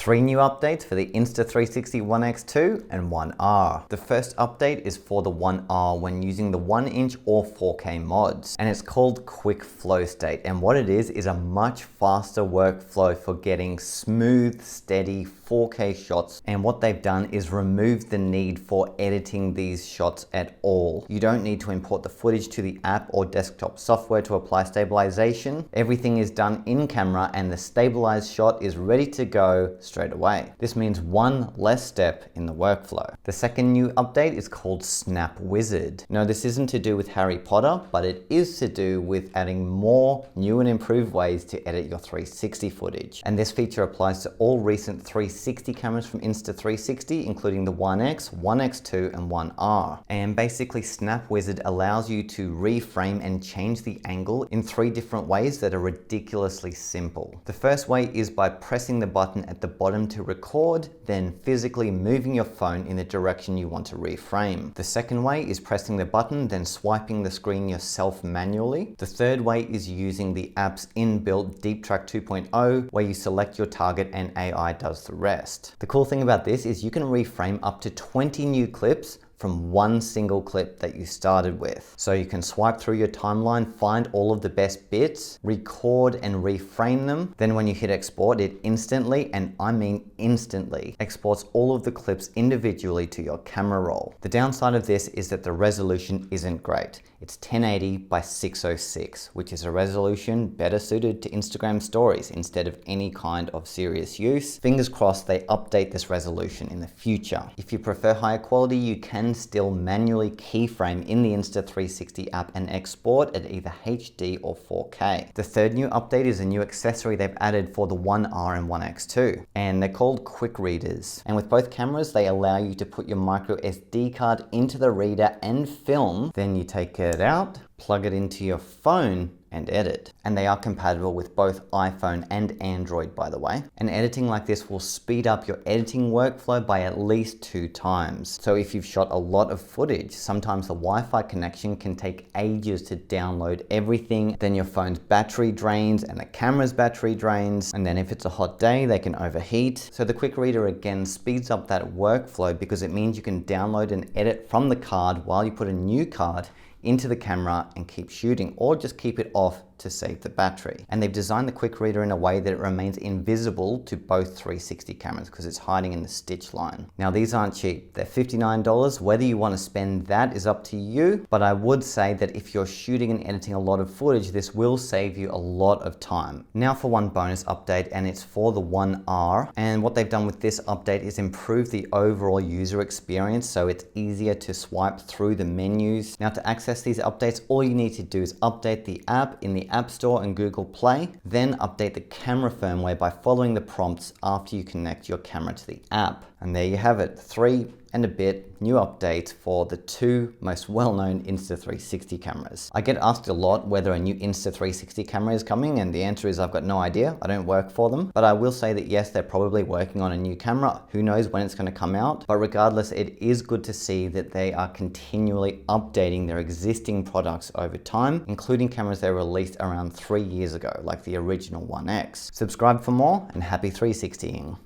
Three new updates for the Insta360 One X2 and One R. The first update is for the One R when using the 1-inch or 4K mods, and it's called Quick Flowstate. And what it is a much faster workflow for getting smooth, steady 4K shots. And what they've done is remove the need for editing these shots at all. You don't need to import the footage to the app or desktop software to apply stabilization. Everything is done in camera and the stabilized shot is ready to go straight away. This means one less step in the workflow. The second new update is called Snap Wizard. No, this isn't to do with Harry Potter, but it is to do with adding more new and improved ways to edit your 360 footage. And this feature applies to all recent 360 cameras from Insta360, including the One X, One X2, and One R. And basically, Snap Wizard allows you to reframe and change the angle in 3 different ways that are ridiculously simple. The first way is by pressing the button at the bottom to record, then physically moving your phone in the direction you want to reframe. The second way is pressing the button, then swiping the screen yourself manually. The third way is using the app's inbuilt Deep Track 2.0, where you select your target and AI does the rest. The cool thing about this is you can reframe up to 20 new clips from one single clip that you started with. So you can swipe through your timeline, find all of the best bits, record and reframe them. Then when you hit export, it instantly, and I mean instantly, exports all of the clips individually to your camera roll. The downside of this is that the resolution isn't great. It's 1080 by 606, which is a resolution better suited to Instagram stories instead of any kind of serious use. Fingers crossed they update this resolution in the future. If you prefer higher quality, you can still manually keyframe in the Insta360 app and export at either HD or 4K. The third new update is a new accessory they've added for the One R and One X2, and they're called Quick Readers. And with both cameras, they allow you to put your micro SD card into the reader and film, then you take it out, plug it into your phone, and edit. And they are compatible with both iPhone and Android, by the way. And editing like this will speed up your editing workflow by at least 2 times. So if you've shot a lot of footage, sometimes the Wi-Fi connection can take ages to download everything. Then your phone's battery drains and the camera's battery drains. And then if it's a hot day, they can overheat. So the Quick Reader again speeds up that workflow because it means you can download and edit from the card while you put a new card into the camera and keep shooting, or just keep it off to save the battery. And they've designed the Quick Reader in a way that it remains invisible to both 360 cameras because it's hiding in the stitch line. Now these aren't cheap, they're $59. Whether you want to spend that is up to you, but I would say that if you're shooting and editing a lot of footage, this will save you a lot of time. Now for one bonus update, and it's for the One R. And what they've done with this update is improve the overall user experience so it's easier to swipe through the menus. Now to access these updates, all you need to do is update the app in the App Store and Google Play, then update the camera firmware by following the prompts after you connect your camera to the app. And there you have it, 3 and a bit new updates for the 2 most well-known Insta360 cameras. I get asked a lot whether a new Insta360 camera is coming, and the answer is I've got no idea. I don't work for them, but I will say that yes, they're probably working on a new camera. Who knows when it's going to come out, but regardless, it is good to see that they are continually updating their existing products over time, including cameras they released around 3 years ago, like the original One X. Subscribe for more, and happy 360ing.